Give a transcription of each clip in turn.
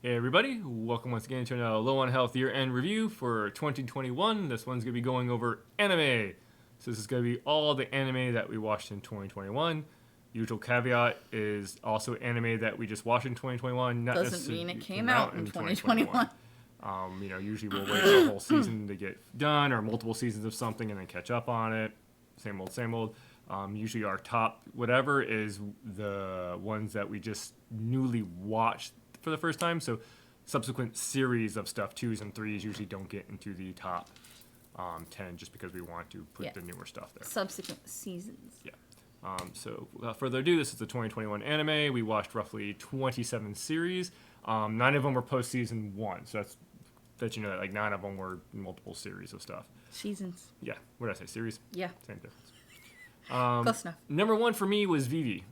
Hey everybody, welcome once again to another Low on Health year-end review for 2021. This one's going to be going over anime. So this is going to be all the anime that we watched in 2021. Usual caveat is also anime that we just watched in 2021. Not Doesn't necessarily mean it came out in 2021. Usually we'll wait for a whole season to get done or multiple seasons of something and then catch up on it. Same old, same old. Usually our top whatever is the ones that we just newly watched for the first time. So subsequent series of stuff, 2s and 3s, usually don't get into the top 10 just because we want to put the newer stuff there. Subsequent seasons. Yeah. So without further ado, this is the 2021 anime. We watched roughly 27 series. 9 of them were post-season 1. So that you know that like 9 of them were multiple series of stuff. Seasons. Yeah. What did I say? Series? Yeah. Same difference. Close enough. Number 1 for me was Vivi.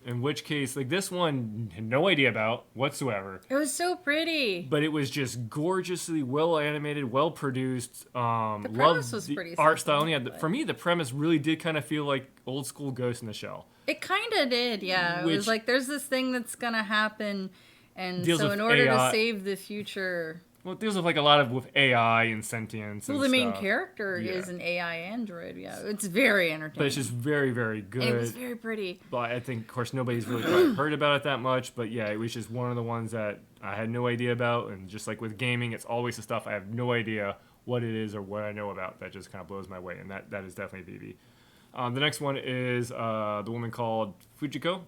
In which case, like this one, had no idea about whatsoever. It was so pretty. But it was just gorgeously well animated, well produced. The premise was pretty art simple, style. Yeah, for me, the premise really did kind of feel like old school Ghost in the Shell. It kind of did, yeah. It was like there's this thing that's gonna happen, and so in order to save the future. Well, it deals with like a lot with AI and sentience. Well, and the main stuff. character is an AI android. Yeah, it's very entertaining. But it's just very, very good. And it was very pretty. But I think, of course, nobody's really probably heard about it that much. But yeah, it was just one of the ones that I had no idea about. And just like with gaming, it's always the stuff I have no idea what it is or what I know about that just kind of blows my way. And that is definitely Vivi. The next one is the woman called Fujiko.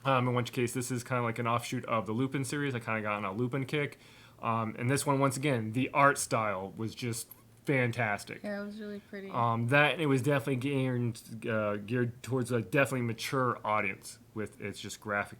In which case, this is kind of like an offshoot of the Lupin series. I kind of got on a Lupin kick. And this one, once again, the art style was just fantastic. Yeah, it was really pretty. It was definitely geared towards a definitely mature audience with its just graphic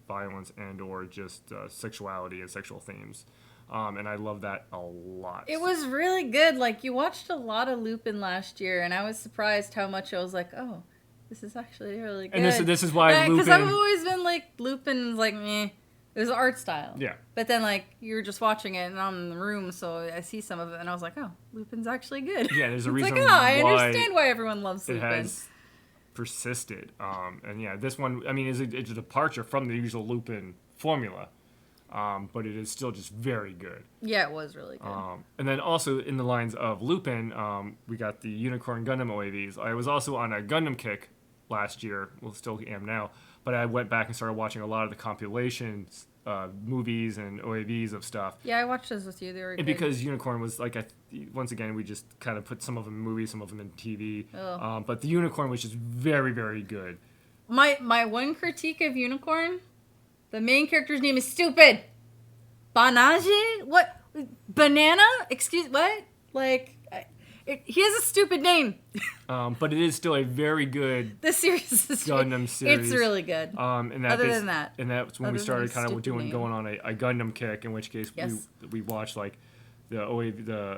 violence and or just sexuality and sexual themes. And I love that a lot. It was really good. Like, you watched a lot of Lupin last year, and I was surprised how much I was like, oh, this is actually really good. And this is why Lupin... Because I've always been like, Lupin's like, meh. It was art style. Yeah. But then, like, you were just watching it, and I'm in the room, so I see some of it, and I was like, oh, Lupin's actually good. Yeah, there's a reason like, I understand why everyone loves Lupin. It has persisted. And yeah, this one, I mean, it's a departure from the usual Lupin formula. But it is still just very good. Yeah, it was really good. And then also in the lines of Lupin, we got the Unicorn Gundam OAVs. I was also on a Gundam kick last year. Well, still am now. But I went back and started watching a lot of the compilations, movies and OAVs of stuff. Yeah, I watched those with you. They were good. Because Unicorn was like, once again, we just kind of put some of them in movies, some of them in TV. But the Unicorn was just very, very good. My one critique of Unicorn, the main character's name is stupid. Banaji? What? Banana? Excuse, what? Like... he has a stupid name. But it is still a very good the series is Gundam series. It's really good. And that's when we started kind of going on a Gundam kick, in which case we watched like the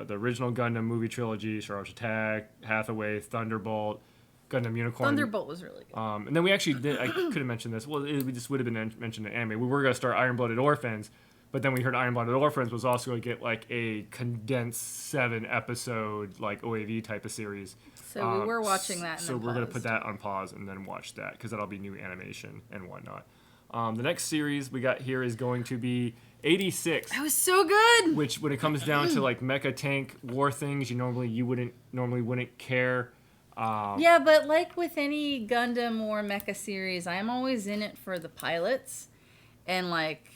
original Gundam movie trilogy, Charge Attack, Hathaway, Thunderbolt, Gundam Unicorn. Thunderbolt was really good. And then we actually did, I could have mentioned this, well, we just would have been mentioned in anime. We were going to start Iron Blooded Orphans, but then we heard Iron Blooded Orphans was also going to get like a condensed 7-episode like OAV type of series. So we were watching that. So we're going to put that on pause and then watch that because that'll be new animation and whatnot. The next series we got here is going to be 86. That was so good. Which when it comes down to like mecha tank war things, you wouldn't care. Yeah, but like with any Gundam or mecha series, I'm always in it for the pilots and like.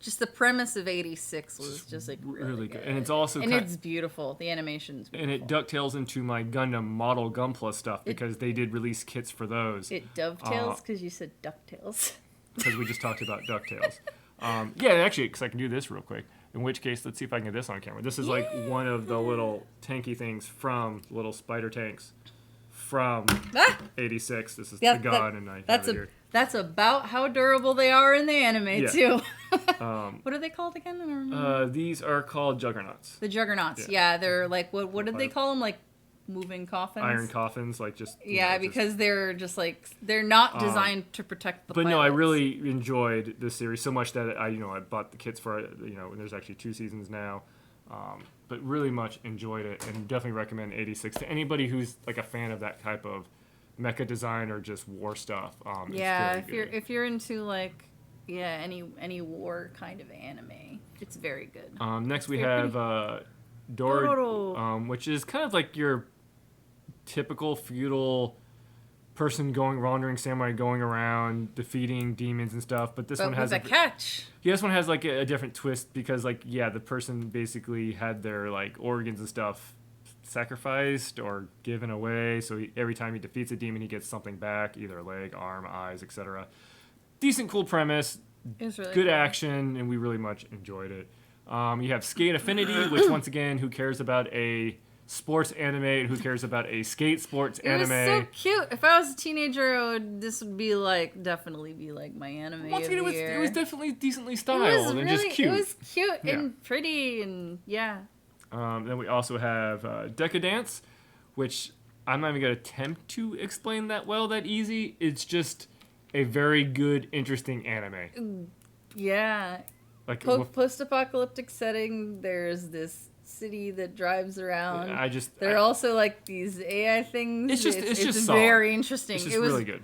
Just the premise of 86 was just like really good. And it's also it's beautiful. The animation's beautiful. And it ducktails into my Gundam Model Gunpla stuff because they did release kits for those. It dovetails because you said DuckTales. Because we just talked about DuckTales. Yeah, actually, because I can do this real quick. In which case, let's see if I can get this on camera. This is like one of the little tanky things from little spider tanks from 86. This is the gun, and I have it here. That's about how durable they are in the anime, too. What are they called again? I don't remember. These are called Juggernauts. The Juggernauts, yeah. They're like, what did they call them? Like, moving coffins? Iron coffins, like just... Yeah, because they're just like, they're not designed to protect the pilots. No, I really enjoyed this series so much that I bought the kits for it, and there's actually 2 seasons now. But really much enjoyed it, and definitely recommend 86 to anybody who's like a fan of that type of mecha design or just war stuff. Yeah, if you're into like Yeah, any war kind of anime. It's very good. Next we very have Dororo. which is kind of like your typical feudal person wandering samurai going around defeating demons and stuff. But this But one has with a catch. yeah, this one has like a different twist because like yeah, the person basically had their like organs and stuff sacrificed or given away. So every time he defeats a demon, he gets something back, either a leg, arm, eyes, etc. Decent, cool premise. It was really Good cool. action, and we really much enjoyed it. You have Skate Affinity, which once again, who cares about a sports anime and who cares about a skate sports It anime? was so cute. If I was a teenager, this would be like definitely be like my anime. Once again, of it the year. was definitely decently It styled was and really, just cute. It was cute Yeah. and pretty and yeah. Then we also have Decadence, which I'm not even going to attempt to explain that easy. It's just a very good, interesting anime. Yeah. Like Post-apocalyptic setting. There's this city that drives around. There are also like these AI things. It's just solid. very interesting. It's just it was really good.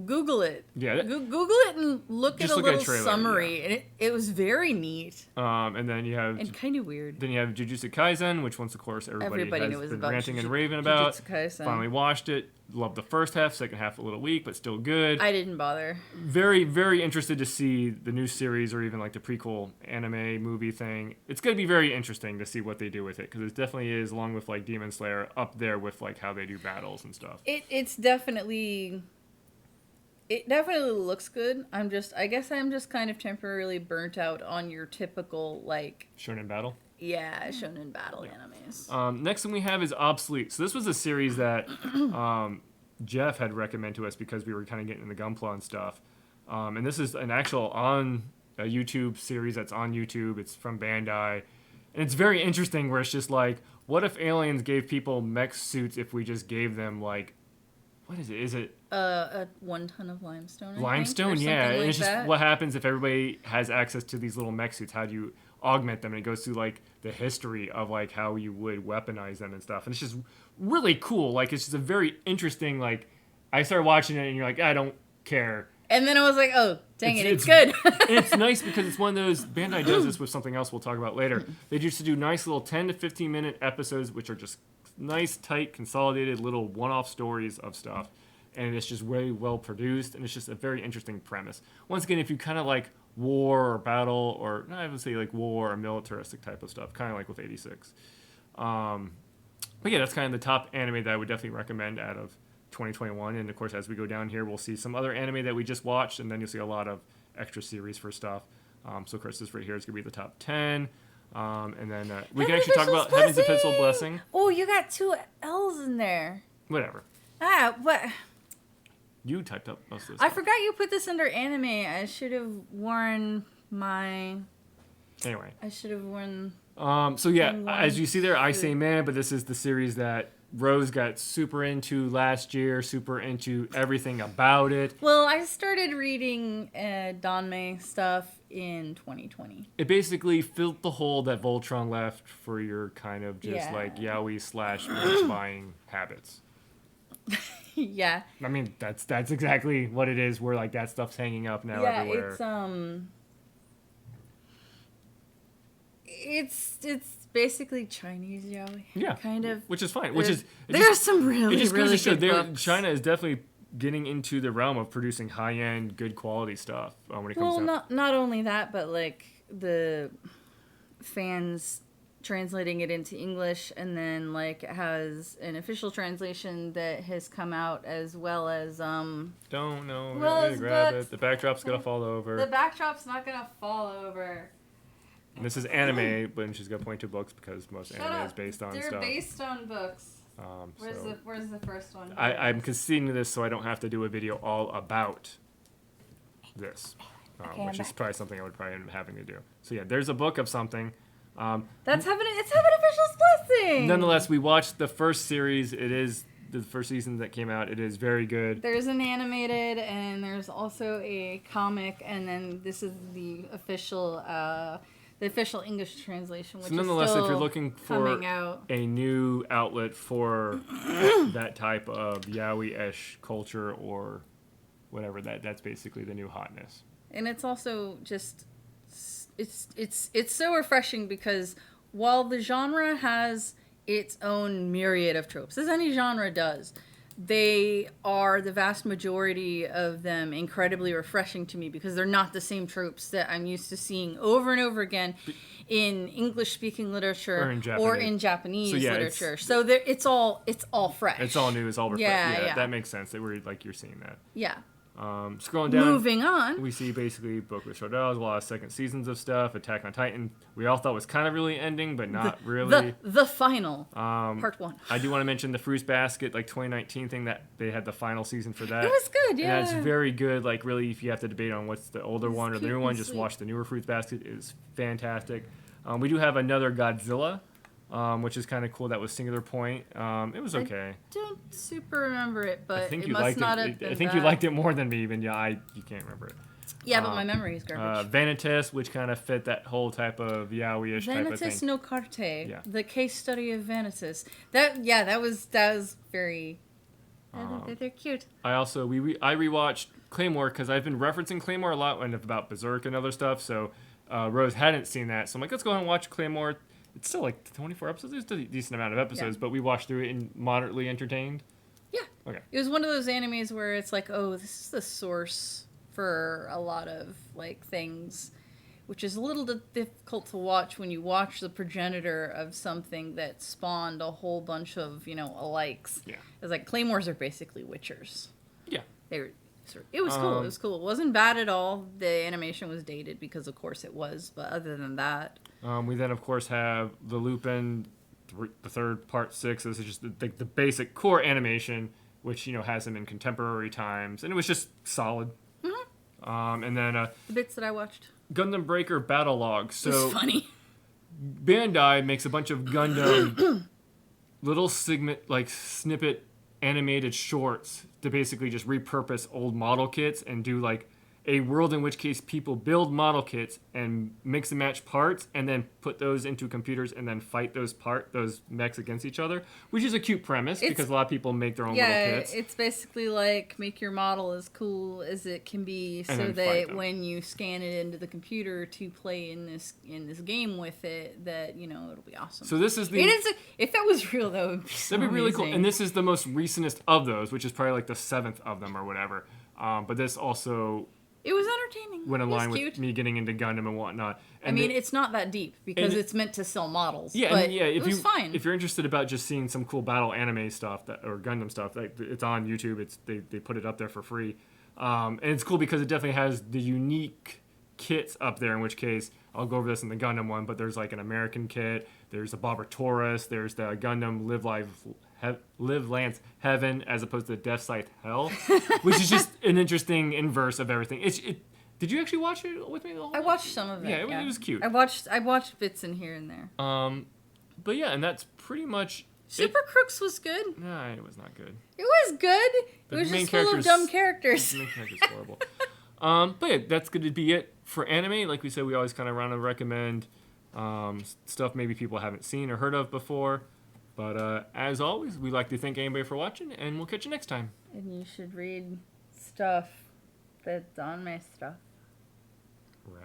Google it. Yeah. Google it and look at Just a look at a little trailer, summary. And it was very neat And then you have and kind of weird. Jujutsu Kaisen, which once of course everybody has knows been about ranting and raving about. Jujutsu Kaisen. Finally watched it. Loved the first half, second half a little weak, but still good. I didn't bother. Very, very interested to see the new series or even like the prequel anime movie thing. It's going to be very interesting to see what they do with it because it definitely is, along with like Demon Slayer, up there with like how they do battles and stuff. It definitely looks good. I guess I'm just kind of temporarily burnt out on your typical like Shonen Battle. yeah, shonen battle animes. Next one we have is Obsolete. So this was a series that Jeff had recommended to us because we were kind of getting into Gunpla and stuff. And this is an actual on a YouTube series that's on YouTube. It's from Bandai. And it's very interesting where it's just like, what if aliens gave people mech suits if we just gave them like, what is it? Is it A 1 ton of limestone. limestone? Yeah. And it's just what happens if everybody has access to these little mech suits. How do you augment them? And it goes through like the history of like how you would weaponize them and stuff. And it's just really cool. Like it's just a very interesting, like I started watching it and you're like, I don't care. And then I was like, oh, dang it's good. And it's nice because it's one of those, Bandai does this with something else we'll talk about later. They used to do nice little 10 to 15 minute episodes, which are just nice, tight, consolidated little one-off stories of stuff. And it's just very well produced, and it's just a very interesting premise. Once again, if you kind of like war or battle, or I would say like war or militaristic type of stuff, kind of like with 86. But yeah, that's kind of the top anime that I would definitely recommend out of 2021. And of course, as we go down here, we'll see some other anime that we just watched, and then you'll see a lot of extra series for stuff. So of course, this right here is going to be the top 10. And then we can actually talk about Heaven's Epistle Blessing. Oh, you got 2 L's in there. Whatever. What? You typed up most of this I stuff. forgot you put this under anime. I should have worn my... Anyway. I should have worn... So yeah, One, as you see there, I two. Say Man, but this is the series that Rose got super into last year, super into everything about it. Well, I started reading Danmei stuff in 2020. It basically filled the hole that Voltron left for your kind of just Yeah. like yaoi / merch buying habits. Yeah. I mean, that's exactly what it is. Where like that stuff's hanging up now everywhere. It's basically Chinese yaoi. Yeah, kind of. which is fine. There's some really it just goes really to show good books. China is definitely getting into the realm of producing high end, good quality stuff when it comes to. Not only that, but like the fans translating it into English, and then like it has an official translation that has come out, as well as Don't know. Well, Really it's grab books. it. The backdrop's gonna fall over. the backdrop's not gonna fall over. And this is anime, but she's gonna point to books because most Shut anime up. is based on They're stuff. based on books. So Where's the first one? I'm conceding to this so I don't have to do a video all about this, Okay, which I'm is back. probably something I would probably end up having to do. So yeah, there's a book of something. It's Heaven Official's Blessing. Nonetheless, we watched the first series. It is the first season that came out. It is very good. There's an animated, and there's also a comic, and then this is the official English translation, which So nonetheless, is still if you're looking for coming out. a new outlet for that type of yaoi-ish culture or whatever, that's basically the new hotness. and it's also just it's so refreshing because while the genre has its own myriad of tropes, as any genre does, they are, the vast majority of them, incredibly refreshing to me because they're not the same tropes that I'm used to seeing over and over again in English-speaking literature or in Japanese literature. So it's all fresh. It's all new. It's all refreshed. Yeah. That makes sense. That we're like you're seeing that. Yeah. Scrolling down, moving on, we see basically Boku no Shoujo, a lot of second seasons of stuff. Attack on Titan, we all thought was kind of really ending, but not really. The final part 1. I do want to mention the Fruits Basket, like 2019 thing that they had the final season for that. It was good, yeah. And that's very good. Like really, if you have to debate on what's the older one or the newer one, just watch the newer Fruits Basket. It is fantastic. We do have another Godzilla. Which is kind of cool. That was Singular Point. It was okay. I don't super remember it, but I think it you must liked not it. have been I think bad. you liked it more than me, even. Yeah, you can't remember it. Yeah, but my memory is garbage. Vanitas, which kind of fit that whole type of yaoi-ish type of thing. Vanitas no Carte, Yeah. the case study of Vanitas. That was very. They're cute. I also I rewatched Claymore because I've been referencing Claymore a lot and about Berserk and other stuff. So Rose hadn't seen that, so I'm like, let's go ahead and watch Claymore. It's still like 24 episodes. There's a decent amount of episodes, but we watched through it and moderately entertained. Yeah. Okay. It was one of those animes where it's like, oh, this is the source for a lot of like things, which is a little difficult to watch when you watch the progenitor of something that spawned a whole bunch of, alikes. Yeah. It's like Claymores are basically Witchers. Yeah. It was cool. It was cool. It wasn't bad at all. The animation was dated because, of course, it was. But other than that, we then, of course, have the Lupin, the third part 6. This is just the basic core animation, which has them in contemporary times, and it was just solid. Mm-hmm. And then the bits that I watched, Gundam Breaker Battle Log. So it was funny. Bandai makes a bunch of Gundam little snippet animated shorts to basically just repurpose old model kits and do like a world in which case people build model kits and mix and match parts and then put those into computers and then fight those mechs against each other, which is a cute premise because a lot of people make their own little kits. It's basically like make your model as cool as it can be so that when you scan it into the computer to play in this game with it, that it'll be awesome. So this is if that was real, that would be so that'd be really amazing. cool. And this is the most recentest of those, which is probably like the 7th of them or whatever. But this also, it was entertaining. Went in line with me getting into Gundam and whatnot. And it's not that deep because it's meant to sell models. Yeah, but it was fine. If you're interested about just seeing some cool battle anime stuff or Gundam stuff, it's on YouTube. They put it up there for free, and it's cool because it definitely has the unique kits up there. In which case, I'll go over this in the Gundam one, but there's like an American kit. There's the Bobber Taurus. There's the Gundam Live Lance Heaven as opposed to Death Scythe Hell, which is just an interesting inverse of everything. Did you actually watch it with me? I watched some of it. Yeah, it was cute. I watched bits in here and there. But yeah, and that's pretty much. Super Crooks was good. Nah, it was not good. It was good. It was just full of dumb characters. The main character's horrible. But yeah, that's going to be it for anime. Like we said, we always kind of round and recommend stuff maybe people haven't seen or heard of before. But as always, we'd like to thank anybody for watching, and we'll catch you next time. And you should read stuff that's on my stuff. Right.